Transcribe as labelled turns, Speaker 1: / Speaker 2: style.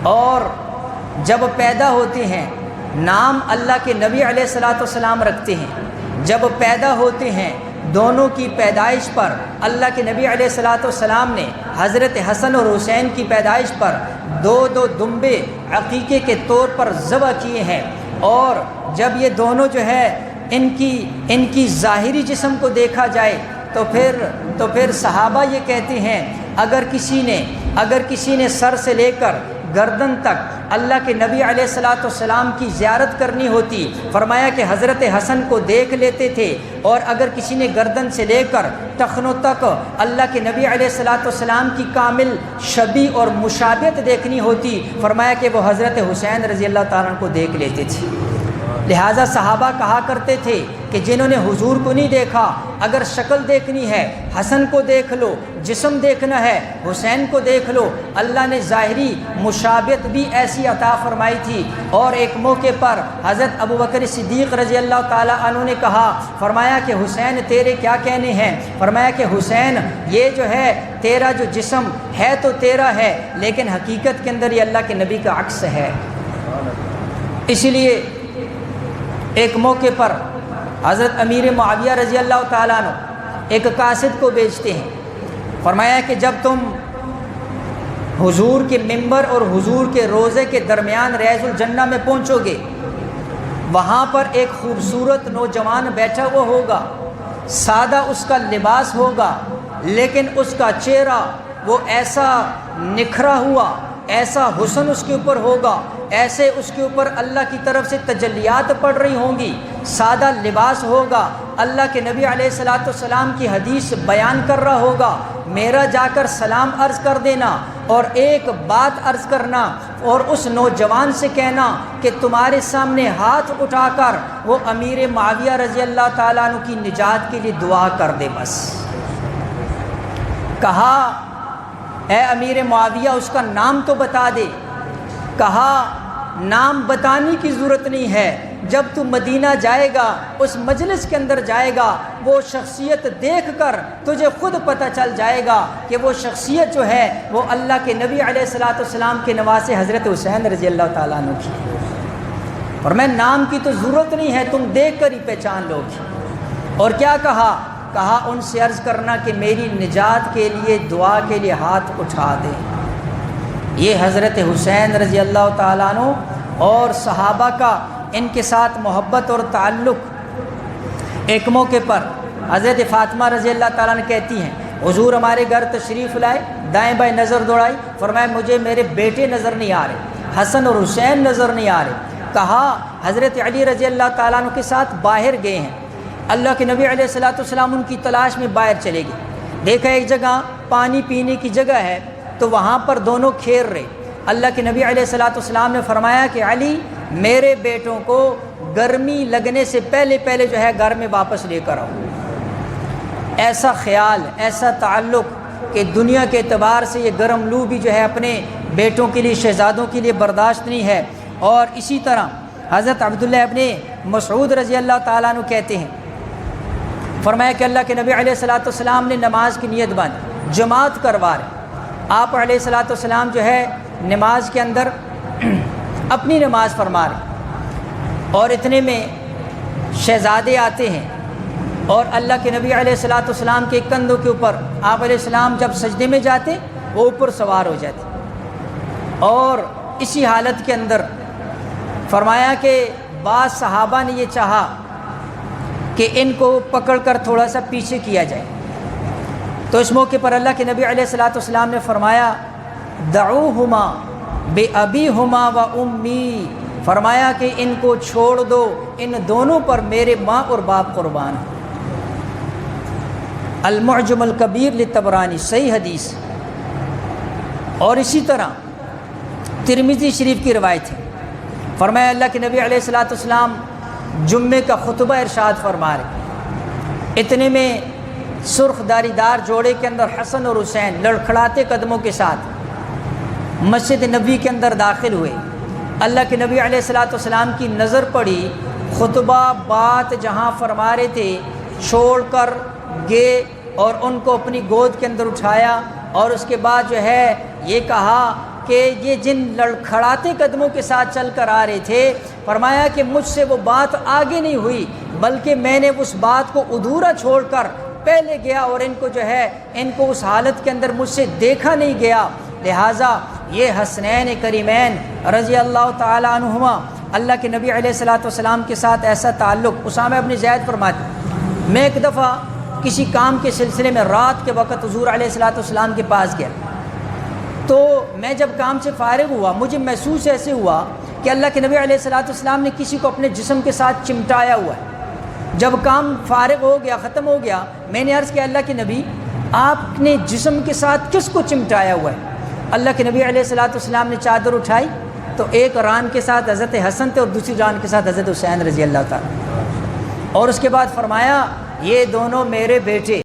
Speaker 1: اور جب پیدا ہوتے ہیں نام اللہ کے نبی علیہ الصلاۃ والسلام رکھتے ہیں۔ جب پیدا ہوتے ہیں دونوں کی پیدائش پر اللہ کے نبی علیہ الصلاۃ والسلام نے حضرت حسن اور حسین کی پیدائش پر دو دمبے عقیقے کے طور پر ذبح کیے ہیں۔ اور جب یہ دونوں جو ہے ان کی ظاہری جسم کو دیکھا جائے تو پھر صحابہ یہ کہتے ہیں اگر کسی نے سر سے لے کر گردن تک اللہ کے نبی علیہ الصلاۃ والسلام کی زیارت کرنی ہوتی، فرمایا کہ حضرت حسن کو دیکھ لیتے تھے، اور اگر کسی نے گردن سے لے کر ٹخنوں تک اللہ کے نبی علیہ الصلاۃ والسلام کی کامل شبیہ اور مشابہت دیکھنی ہوتی، فرمایا کہ وہ حضرت حسین رضی اللہ تعالیٰ عنہ کو دیکھ لیتے تھے۔ لہٰذا صحابہ کہا کرتے تھے کہ جنہوں نے حضور کو نہیں دیکھا اگر شکل دیکھنی ہے حسن کو دیکھ لو، جسم دیکھنا ہے حسین کو دیکھ لو۔ اللہ نے ظاہری مشابہت بھی ایسی عطا فرمائی تھی۔ اور ایک موقع پر حضرت ابوبکر صدیق رضی اللہ تعالیٰ عنہ نے کہا، فرمایا کہ حسین تیرے کیا کہنے ہیں؟ فرمایا کہ حسین یہ جو ہے تیرا جو جسم ہے تو تیرا ہے، لیکن حقیقت کے اندر یہ اللہ کے نبی کا عکس ہے۔ اسی لیے ایک موقع پر حضرت امیر معاویہ رضی اللہ تعالیٰ عنہ ایک قاصد کو بھیجتے ہیں، فرمایا کہ جب تم حضور کے ممبر اور حضور کے روضے کے درمیان ریاض الجنہ میں پہنچو گے، وہاں پر ایک خوبصورت نوجوان بیٹھا ہوا ہوگا، سادہ اس کا لباس ہوگا، لیکن اس کا چہرہ وہ ایسا نکھرا ہوا، ایسا حسن اس کے اوپر ہوگا، ایسے اس کے اوپر اللہ کی طرف سے تجلیات پڑ رہی ہوں گی، سادہ لباس ہوگا، اللہ کے نبی علیہ الصلاۃ والسلام کی حدیث بیان کر رہا ہوگا، میرا جا کر سلام عرض کر دینا اور ایک بات عرض کرنا اور اس نوجوان سے کہنا کہ تمہارے سامنے ہاتھ اٹھا کر وہ امیر معاویہ رضی اللہ تعالیٰ عنہ کی نجات کے لیے دعا کر دے بس۔ کہا اے امیر معاویہ اس کا نام تو بتا دے۔ کہا نام بتانے کی ضرورت نہیں ہے، جب تو مدینہ جائے گا اس مجلس کے اندر جائے گا وہ شخصیت دیکھ کر تجھے خود پتہ چل جائے گا کہ وہ شخصیت جو ہے وہ اللہ کے نبی علیہ الصلاۃ والسلام کے نواسے حضرت حسین رضی اللہ تعالیٰ عنہ کی۔ اور میں نام کی تو ضرورت نہیں ہے، تم دیکھ کر ہی پہچان لو گی۔ اور کیا کہا ان سے عرض کرنا کہ میری نجات کے لیے دعا کے لیے ہاتھ اٹھا دے۔ یہ حضرت حسین رضی اللہ تعالیٰ عنہ اور صحابہ کا ان کے ساتھ محبت اور تعلق۔ ایک موقع پر حضرت فاطمہ رضی اللہ تعالیٰ عنہ کہتی ہیں حضور ہمارے گھر تشریف لائے، دائیں بائیں نظر دوڑائی، فرمایا مجھے میرے بیٹے نظر نہیں آ رہے، حسن اور حسین نظر نہیں آ رہے۔ کہا حضرت علی رضی اللہ تعالیٰ عنہ کے ساتھ باہر گئے ہیں، اللہ کے نبی علیہ الصلاۃ والسلام ان کی تلاش میں باہر چلے گئے، دیکھا ایک جگہ پانی پینے کی جگہ ہے تو وہاں پر دونوں کھیل رہے۔ اللہ کے نبی علیہ الصلاۃ والسلام نے فرمایا کہ علی میرے بیٹوں کو گرمی لگنے سے پہلے جو ہے گھر میں واپس لے کر آؤ۔ ایسا خیال، ایسا تعلق کہ دنیا کے اعتبار سے یہ گرم لو بھی جو ہے اپنے بیٹوں کے لیے، شہزادوں کے لیے برداشت نہیں ہے۔ اور اسی طرح حضرت عبداللہ ابن مسعود رضی اللہ تعالیٰ عنہ کہتے ہیں، فرمایا کہ اللہ کے نبی علیہ الصلاۃ والسلام نے نماز کی نیت باندھی، جماعت کروا رہے، آپ علیہ الصلاۃ والسلام جو ہے نماز کے اندر اپنی نماز فرما رہے، اور اتنے میں شہزادے آتے ہیں اور اللہ کے نبی علیہ الصلاۃ والسلام کے کندھوں کے اوپر آپ علیہ السلام جب سجدے میں جاتے وہ اوپر سوار ہو جاتے۔ اور اسی حالت کے اندر فرمایا کہ بعض صحابہ نے یہ چاہا کہ ان کو پکڑ کر تھوڑا سا پیچھے کیا جائے، تو اس موقع پر اللہ کے نبی علیہ الصلاۃ والسلام نے فرمایا دعوہما بأبیہما و امی، فرمایا کہ ان کو چھوڑ دو، ان دونوں پر میرے ماں اور باپ قربان ہیں۔ المعجم الکبیر للطبرانی، صحیح حدیث۔ اور اسی طرح ترمذی شریف کی روایت ہے، فرمایا اللہ کے نبی علیہ الصلاۃ والسلام جمعے کا خطبہ ارشاد فرما رہے، اتنے میں سرخ داری دار جوڑے کے اندر حسن اور حسین لڑکھڑاتے قدموں کے ساتھ مسجد نبی کے اندر داخل ہوئے۔ اللہ کے نبی علیہ الصلاۃ والسلام کی نظر پڑی، خطبہ بات جہاں فرما رہے تھے چھوڑ کر گئے اور ان کو اپنی گود کے اندر اٹھایا، اور اس کے بعد جو ہے یہ کہا کہ یہ جن لڑکھڑاتے قدموں کے ساتھ چل کر آ رہے تھے، فرمایا کہ مجھ سے وہ بات آگے نہیں ہوئی، بلکہ میں نے اس بات کو ادھورا چھوڑ کر پہلے گیا، اور ان کو جو ہے ان کو اس حالت کے اندر مجھ سے دیکھا نہیں گیا۔ لہٰذا یہ حسنین کریمین رضی اللہ تعالیٰ عنہما، اللہ کے نبی علیہ الصلوۃ والسلام کے ساتھ ایسا تعلق۔ اسامہ ابن زید فرماتے میں ایک دفعہ کسی کام کے سلسلے میں رات کے وقت حضور علیہ الصلوۃ والسلام کے پاس گیا، تو میں جب کام سے فارغ ہوا مجھے محسوس ایسے ہوا کہ اللہ کے نبی علیہ الصلوۃ والسلام نے کسی کو اپنے جسم کے ساتھ چمٹایا ہوا ہے۔ جب کام فارغ ہو گیا، ختم ہو گیا، میں نے عرض کیا اللہ کے نبی آپ نے جسم کے ساتھ کس کو چمٹایا ہوا ہے؟ اللہ کے نبی علیہ الصلوۃ والسلام نے چادر اٹھائی تو ایک ران کے ساتھ حضرت حسن تھے اور دوسری ران کے ساتھ حضرت حسین رضی اللہ تعالیٰ، اور اس کے بعد فرمایا یہ دونوں میرے بیٹے